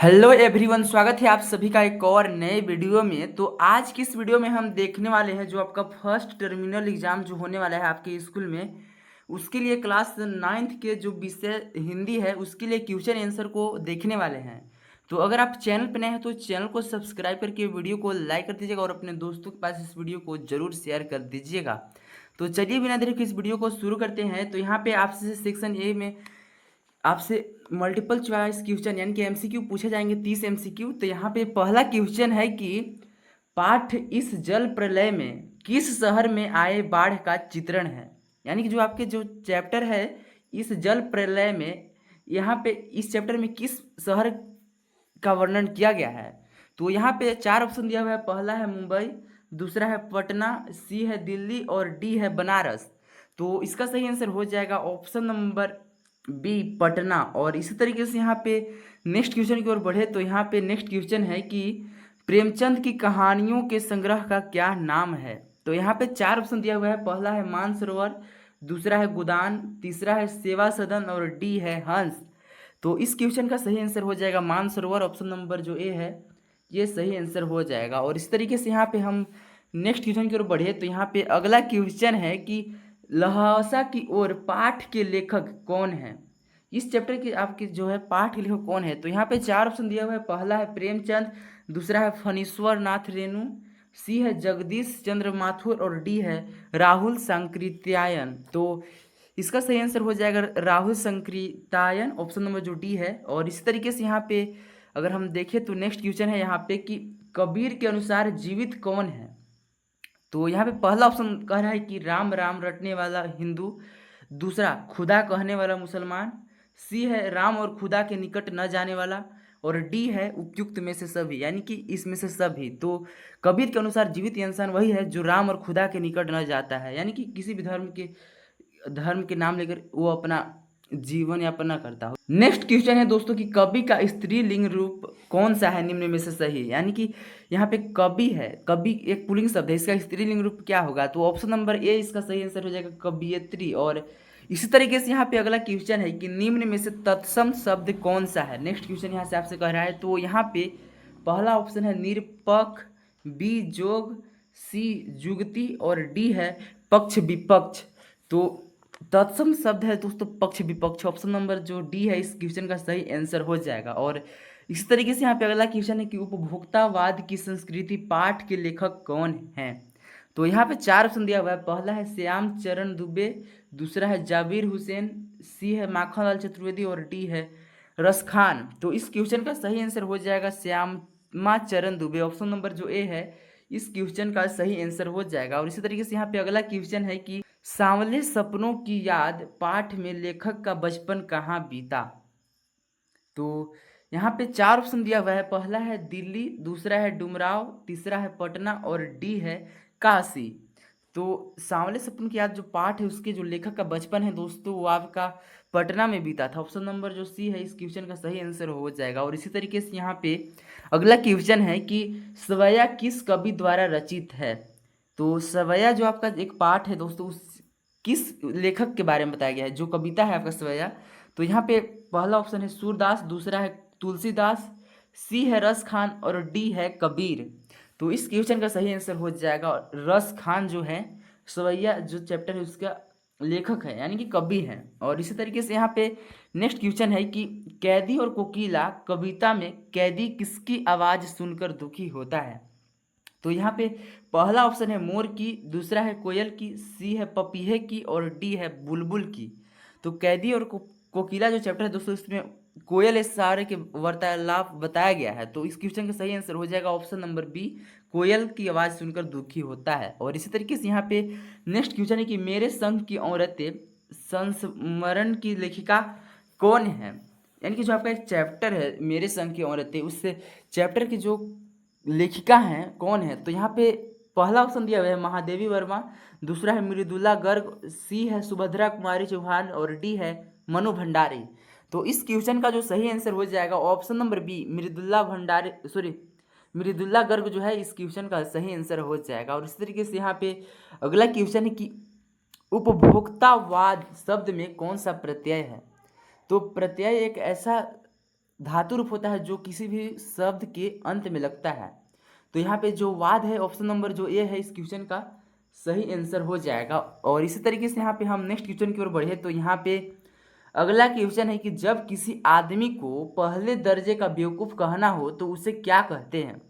Hello everyone, स्वागत है आप सभी का एक और नए वीडियो में। तो आज की इस वीडियो में हम देखने वाले हैं जो आपका फर्स्ट टर्मिनल एग्जाम जो होने वाला है आपके स्कूल में, उसके लिए क्लास 9th के जो विषय हिंदी है उसके लिए क्वेश्चन आंसर को देखने वाले हैं। तो अगर आप चैनल पर नए हैं तो चैनल को सब्सक्राइब करके वीडियो को लाइक कर दीजिएगा और अपने दोस्तों के पास इस वीडियो को जरूर शेयर कर दीजिएगा। तो चलिए बिना देरी के इस वीडियो को शुरू करते हैं। तो यहाँ पे आपसे सेक्शन ए में आपसे मल्टीपल चॉइस क्वेश्चन यानी कि एमसीक्यू पूछे जाएंगे 30 एमसीक्यू। तो यहाँ पे पहला क्वेश्चन है कि पाठ इस जल प्रलय में किस शहर में आए बाढ़ का चित्रण है। यानी कि जो आपके जो चैप्टर है इस जल प्रलय में, यहाँ पे इस चैप्टर में किस शहर का वर्णन किया गया है। तो यहाँ पे 4 ऑप्शन दिया हुआ है। पहला है मुंबई, दूसरा है पटना, सी है दिल्ली और डी है बनारस। तो इसका सही आंसर हो जाएगा ऑप्शन नंबर बी पटना। और इसी तरीके से यहाँ पे नेक्स्ट क्वेश्चन की ओर बढ़े तो यहाँ पे नेक्स्ट क्वेश्चन है कि प्रेमचंद की कहानियों के संग्रह का क्या नाम है। तो यहाँ पे 4 ऑप्शन दिया हुआ है। पहला है मानसरोवर, दूसरा है गोदान, तीसरा है सेवा सदन और डी है हंस। तो इस क्वेश्चन का सही आंसर हो जाएगा मानसरोवर। ऑप्शन नंबर जो ए है ये सही आंसर हो जाएगा। और इस तरीके से यहाँ पे हम नेक्स्ट क्वेश्चन की ओर बढ़े तो यहाँ पे अगला क्वेश्चन है कि लहासा की ओर पाठ के लेखक कौन है। इस चैप्टर के आपके जो है पाठ के लेखक कौन है। तो यहाँ पे 4 ऑप्शन दिया हुआ है। पहला है प्रेमचंद, दूसरा है फणीश्वर नाथ रेणु, सी है जगदीश चंद्र माथुर और डी है राहुल सांकृत्यायन। तो इसका सही आंसर हो जाएगा राहुल संकृतायन, ऑप्शन नंबर जो डी है। और इसी तरीके से यहाँ पे अगर हम देखें तो नेक्स्ट क्वेश्चन है यहाँ पे कि कबीर के अनुसार जीवित कौन है। तो यहाँ पे पहला ऑप्शन कह रहा है कि राम राम रटने वाला हिंदू, दूसरा खुदा कहने वाला मुसलमान, सी है राम और खुदा के निकट न जाने वाला और डी है उपयुक्त में से सभी यानी कि इसमें से सभी। तो कबीर के अनुसार जीवित इंसान वही है जो राम और खुदा के निकट न जाता है, यानी कि किसी भी धर्म के नाम लेकर वो अपना जीवन यापन न करता हो। नेक्स्ट क्वेश्चन है दोस्तों कि कवि का स्त्रीलिंग रूप कौन सा है निम्न में से सही। यानी कि यहाँ पे कवि है, कवि एक पुल्लिंग शब्द है, इसका स्त्रीलिंग रूप क्या होगा। तो ऑप्शन नंबर ए इसका सही आंसर हो जाएगा कवियत्री। और इसी तरीके से यहाँ पे अगला क्वेश्चन है कि निम्न में से तत्सम शब्द कौन सा है। नेक्स्ट क्वेश्चन यहाँ से आपसे कह रहा है। तो यहाँ पे पहला ऑप्शन है निरपक्ष, बी जोग, सी जुगती और डी है पक्ष विपक्ष। तो तत्सम शब्द है दोस्तों पक्ष विपक्ष। ऑप्शन नंबर जो डी है इस क्वेश्चन का सही आंसर हो जाएगा। और इसी तरीके से यहाँ पे अगला क्वेश्चन है कि उपभोक्तावाद की संस्कृति पाठ के लेखक कौन हैं। तो यहाँ पे 4 ऑप्शन दिया हुआ है। पहला है श्याम चरण दुबे, दूसरा है जाबिर हुसैन, सी है माखनलाल चतुर्वेदी और डी है रस खान। तो इस क्वेश्चन का सही आंसर हो जाएगा श्यामा चरण दुबे। ऑप्शन नंबर जो ए है इस क्वेश्चन का सही आंसर हो जाएगा। और इसी तरीके से यहाँ पे अगला क्वेश्चन है कि सांवले सपनों की याद पाठ में लेखक का बचपन कहाँ बीता। तो यहाँ पे 4 ऑप्शन दिया हुआ है। पहला है दिल्ली, दूसरा है डुमराव, तीसरा है पटना और डी है काशी। तो सांवले सपनों की याद जो पाठ है उसके जो लेखक का बचपन है दोस्तों वो आपका पटना में बीता था। ऑप्शन नंबर जो सी है इस क्वेश्चन का सही आंसर हो जाएगा। और इसी तरीके से यहाँ पे अगला क्वेश्चन है कि सवैया किस कवि द्वारा रचित है। तो सवैया जो आपका एक पाठ है दोस्तों उस किस लेखक के बारे में बताया गया है, जो कविता है आपका सवैया। तो यहाँ पे पहला ऑप्शन है सूरदास, दूसरा है तुलसीदास, सी है रस खान और डी है कबीर। तो इस क्वेश्चन का सही आंसर हो जाएगा रस खान जो है सवैया जो चैप्टर है उसका लेखक है यानी कि कवि है। और इसी तरीके से यहाँ पे नेक्स्ट क्वेश्चन है कि कैदी और कोकिला कविता में कैदी किसकी आवाज़ सुनकर दुखी होता है। तो यहाँ पे पहला ऑप्शन है मोर की, दूसरा है कोयल की, सी है पपीहे की और डी है बुलबुल की। तो कैदी और कोकिला जो चैप्टर है दोस्तों इसमें कोयल इस सारे के वार्तालाप बताया गया है। तो इस क्वेश्चन का सही आंसर हो जाएगा ऑप्शन नंबर बी, कोयल की आवाज़ सुनकर दुखी होता है। और इसी तरीके से यहाँ पे नेक्स्ट क्वेश्चन है कि मेरे संग की औरतें संस्मरण की लेखिका कौन है। यानी कि जो आपका एक चैप्टर है मेरे संग की औरतें उस चैप्टर की जो लेखिका हैं कौन है। तो यहाँ पे पहला ऑप्शन दिया हुआ है महादेवी वर्मा, दूसरा है मृदुला गर्ग, सी है सुभद्रा कुमारी चौहान और डी है मनु भंडारी। तो इस क्वेश्चन का जो सही आंसर हो जाएगा option number B Mridula Garg जो है इस क्वेश्चन का सही आंसर हो जाएगा। और इस तरीके से यहाँ पे अगला क्वेश्चन है कि उपभोक्तावाद शब्द में कौन सा प्रत्यय है। तो प्रत्यय एक ऐसा धातु रूप होता है जो किसी भी शब्द के अंत में लगता है। तो यहाँ पे जो वाद है ऑप्शन नंबर जो ए है इस क्वेश्चन का सही आंसर हो जाएगा। और इसी तरीके से यहाँ पे हम नेक्स्ट क्वेश्चन की ओर बढ़े तो यहाँ पे अगला क्वेश्चन है कि जब किसी आदमी को पहले दर्जे का बेवकूफ़ कहना हो तो उसे क्या कहते हैं।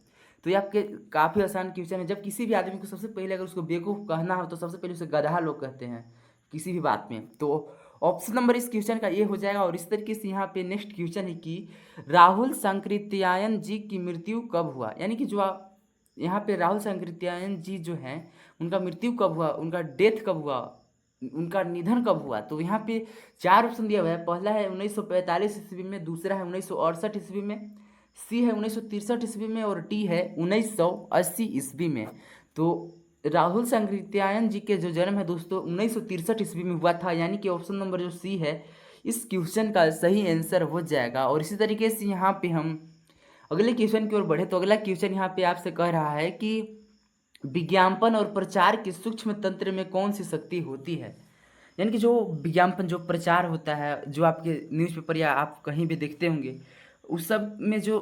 तो ये आपके काफ़ी आसान क्वेश्चन है। जब किसी भी आदमी को सबसे पहले अगर उसको बेवकूफ़ कहना हो तो सबसे पहले उसे गधा लोग कहते हैं किसी भी बात में। तो ऑप्शन नंबर इस क्वेश्चन का ये हो जाएगा। और इस तरीके से यहाँ पे नेक्स्ट क्वेश्चन है कि राहुल सांकृत्यायन जी की मृत्यु कब हुआ। यानी कि जो आप यहाँ पे राहुल सांकृत्यायन जी जो हैं उनका मृत्यु कब हुआ, उनका डेथ कब हुआ, उनका निधन कब हुआ। तो यहाँ पे 4 ऑप्शन दिया हुआ है। पहला है 1945 ईस्वी में, दूसरा है 1968 ईस्वी में, सी है 1963 ईस्वी में और डी है 1980 ईस्वी में। तो राहुल सांकृत्यायन जी के जो जन्म है दोस्तों 1963 ईस्वी में हुआ था। यानी कि ऑप्शन नंबर जो सी है इस क्वेश्चन का सही आंसर हो जाएगा। और इसी तरीके से यहाँ पे हम अगले क्वेश्चन की ओर बढ़े तो अगला क्वेश्चन यहाँ पे आपसे कह रहा है कि विज्ञापन और प्रचार के सूक्ष्म तंत्र में कौन सी शक्ति होती है। यानी कि जो विज्ञापन जो प्रचार होता है जो आपके न्यूज़पेपर या आप कहीं भी देखते होंगे उस सब में जो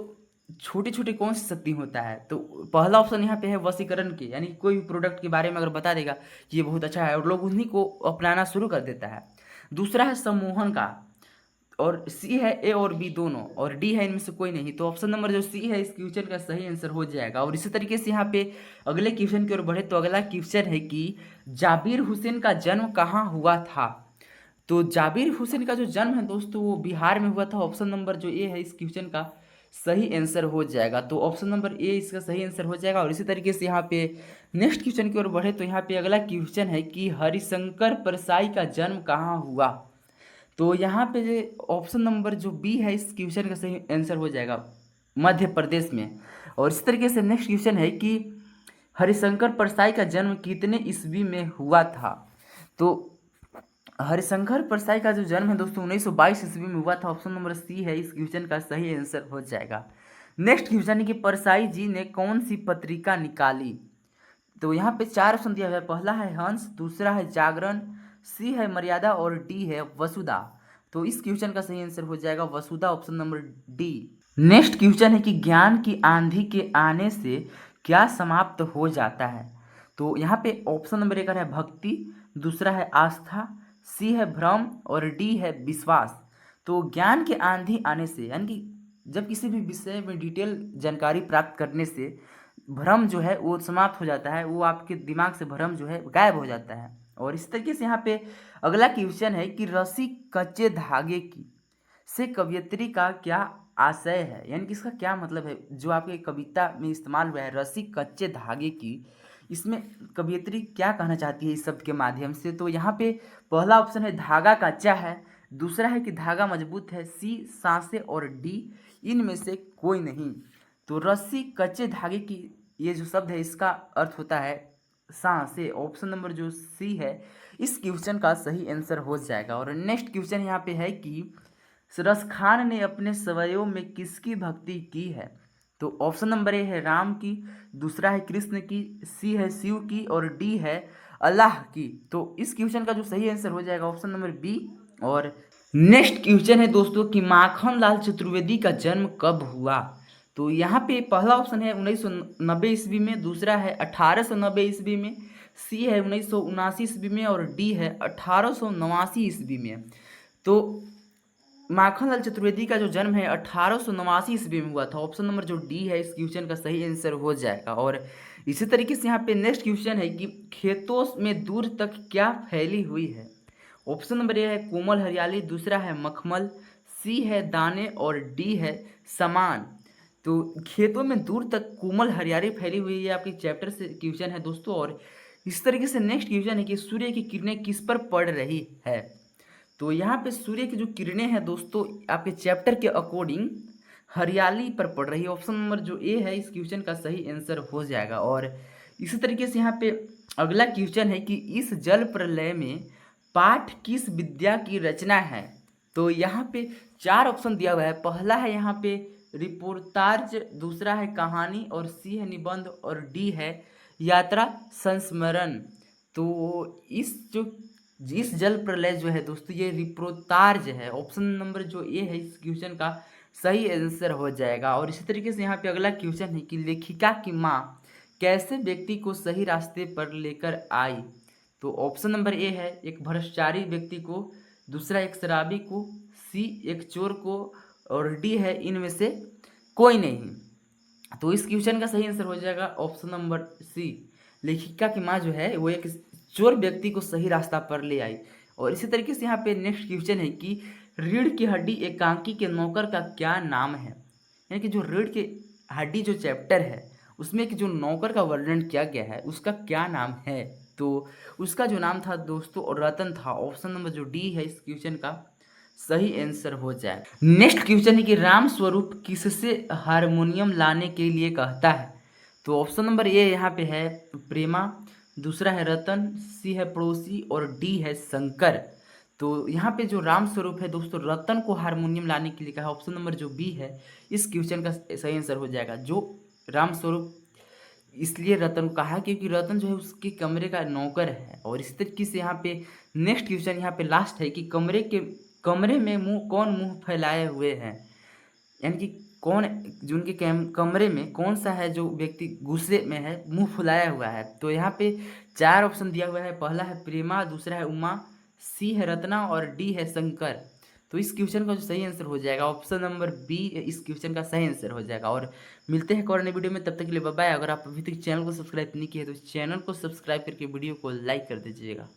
छोटी छोटी कौन सी शक्ति होता है। तो पहला ऑप्शन यहाँ पे है वशीकरण के, यानी कोई भी प्रोडक्ट के बारे में अगर बता देगा कि ये बहुत अच्छा है और लोग उन्हीं को अपनाना शुरू कर देता है। दूसरा है सम्मोहन का, और सी है ए और बी दोनों, और डी है इनमें से कोई नहीं। तो ऑप्शन नंबर जो सी है इस क्वेश्चन का सही आंसर हो जाएगा। और इसी तरीके से यहाँ पे अगले क्वेश्चन की ओर बढ़े तो अगला क्वेश्चन है कि जाबिर हुसैन का जन्म कहाँ हुआ था। तो जाबिर हुसैन का जो जन्म है दोस्तों वो बिहार में हुआ था। ऑप्शन नंबर जो ए है इस क्वेश्चन का सही आंसर हो जाएगा। तो ऑप्शन नंबर ए इसका सही आंसर हो जाएगा। और इसी तरीके से यहाँ पे नेक्स्ट क्वेश्चन की ओर बढ़े तो यहाँ पे अगला क्वेश्चन है कि हरिशंकर परसाई का जन्म कहाँ हुआ। तो यहाँ पे ऑप्शन नंबर जो बी है इस क्वेश्चन का सही आंसर हो जाएगा, मध्य प्रदेश में। और इस तरीके से नेक्स्ट क्वेश्चन है कि हरिशंकर परसाई का जन्म कितने ईस्वी में हुआ था। तो हरिशंकर परसाई का जो जन्म है दोस्तों 1922 ईस्वी में हुआ था। ऑप्शन नंबर सी है इस क्वेश्चन का सही आंसर हो जाएगा। नेक्स्ट क्वेश्चन है कि परसाई जी ने कौन सी पत्रिका निकाली। तो यहाँ पे 4 ऑप्शन दिया हुआ है। पहला है हंस, दूसरा है जागरण, सी है मर्यादा और डी है वसुधा। तो इस क्वेश्चन का सही आंसर हो जाएगा Vasudha, option number D. Next question है कि ज्ञान की आंधी के आने से क्या समाप्त हो जाता है। तो यहाँ पे ऑप्शन नंबर एक है भक्ति, दूसरा है आस्था, सी है भ्रम और डी है विश्वास। तो ज्ञान की आंधी आने से यानी कि जब किसी भी विषय में डिटेल जानकारी प्राप्त करने से भ्रम जो है वो समाप्त हो जाता है, वो आपके दिमाग से भ्रम जो है गायब हो जाता है। और इस तरीके से यहाँ पे अगला क्वेश्चन है कि रस्सी कच्चे धागे की से कवयित्री का क्या आशय है। यानी कि इसका क्या मतलब है जो आपके कविता में इस्तेमाल हुआ है रस्सी कच्चे धागे की, इसमें कवयित्री क्या कहना चाहती है इस शब्द के माध्यम से। तो यहाँ पे पहला ऑप्शन है धागा कच्चा है, दूसरा है कि धागा मजबूत है, सी सांसें और डी इनमें से कोई नहीं। तो रस्सी कच्चे धागे की ये जो शब्द है इसका अर्थ होता है सांसें, ऑप्शन नंबर जो सी है इस क्वेश्चन का सही आंसर हो जाएगा। और नेक्स्ट क्वेश्चन यहाँ पे है कि सरस खान ने अपने सवैयों में किसकी भक्ति की है। तो ऑप्शन नंबर ए है राम की, दूसरा है कृष्ण की, सी है शिव की और डी है अल्लाह की। तो इस क्वेश्चन का जो सही आंसर हो जाएगा ऑप्शन नंबर बी। और नेक्स्ट क्वेश्चन है दोस्तों कि माखन लाल चतुर्वेदी का जन्म कब हुआ। तो यहाँ पे पहला ऑप्शन है 1990 ईस्वी में, दूसरा है 1890 ईस्वी में, सी है 1979 ईस्वी में और डी है 1889 ईस्वी में। तो माखनलाल चतुर्वेदी का जो जन्म है 1889 ईस्वी में हुआ था। ऑप्शन नंबर जो डी है इस क्वेश्चन का सही आंसर हो जाएगा। और इसी तरीके से यहाँ पे नेक्स्ट क्वेश्चन है कि खेतों में दूर तक क्या फैली हुई है। ऑप्शन नंबर ए है कोमल हरियाली, दूसरा है मखमल, सी है दाने और डी है समान। तो खेतों में दूर तक कोमल हरियाली फैली हुई है आपके चैप्टर से क्वेश्चन है दोस्तों। और इस तरीके से नेक्स्ट क्वेश्चन है कि सूर्य की किरणें किस पर पड़ रही है। तो यहाँ पे सूर्य की जो किरणें हैं दोस्तों आपके चैप्टर के अकॉर्डिंग हरियाली पर पड़ रही है। ऑप्शन नंबर जो ए है इस क्वेश्चन का सही आंसर हो जाएगा। और इसी तरीके से यहाँ पे अगला क्वेश्चन है कि इस जल प्रलय में पाठ किस विद्या की रचना है। तो यहाँ पे 4 ऑप्शन दिया हुआ है। पहला है यहाँ पे रिपोर्टाज, दूसरा है कहानी और सी है निबंध और डी है यात्रा संस्मरण। तो इस जल प्रलय जो है दोस्तों ये रिपोर्टाज है। ऑप्शन नंबर जो ए है इस क्वेश्चन का सही आंसर हो जाएगा। और इसी तरीके से यहाँ पे अगला क्वेश्चन है कि लेखिका की माँ कैसे व्यक्ति को सही रास्ते पर लेकर आई। तो ऑप्शन नंबर ए है एक भ्रष्टाचारी व्यक्ति को, दूसरा एक शराबी को, सी एक चोर को, और डी है इनमें से कोई नहीं। तो इस क्वेश्चन का सही आंसर हो जाएगा ऑप्शन नंबर सी। लेखिका की माँ जो है वो एक चोर व्यक्ति को सही रास्ता पर ले आई। और इसी तरीके से यहाँ पे नेक्स्ट क्वेश्चन है कि रीढ़ की हड्डी एकांकी के नौकर का क्या नाम है। यानी कि जो रीढ़ की हड्डी जो चैप्टर है उसमें कि जो नौकर का वर्णन किया गया है उसका क्या नाम है। तो उसका जो नाम था दोस्तों रतन था। ऑप्शन नंबर जो डी है इस क्वेश्चन का सही आंसर हो जाए। नेक्स्ट क्वेश्चन है कि राम स्वरूप किससे हारमोनियम लाने के लिए कहता है। तो ऑप्शन नंबर ए यहाँ पे है प्रेमा, दूसरा है रतन, सी है पड़ोसी और डी है शंकर। तो यहाँ पे जो राम स्वरूप है दोस्तों रतन को हारमोनियम लाने के लिए कहा। ऑप्शन नंबर जो बी है इस क्वेश्चन का सही आंसर हो जाएगा। जो राम स्वरूप इसलिए रतन को कहा क्योंकि रतन जो है उसके कमरे का नौकर है। और इस तरीके से यहाँ पे नेक्स्ट क्वेश्चन यहाँ पे लास्ट है कि कमरे में कौन मुंह फैलाए हुए हैं। यानी कि कौन जो उनके कमरे में कौन सा है जो व्यक्ति गुस्से में है मुंह फुलाया हुआ है। तो यहाँ पे 4 ऑप्शन दिया हुआ है। पहला है प्रेमा, दूसरा है उमा, सी है रत्ना और डी है शंकर। तो इस क्वेश्चन का जो सही आंसर हो जाएगा ऑप्शन नंबर बी इस क्वेश्चन का सही आंसर हो जाएगा। और मिलते हैं एक और नई वीडियो में, तब तक के लिए बाय बाय। अगर आप अभी तक चैनल को सब्सक्राइब नहीं किए तो चैनल को सब्सक्राइब करके वीडियो को लाइक कर दीजिएगा।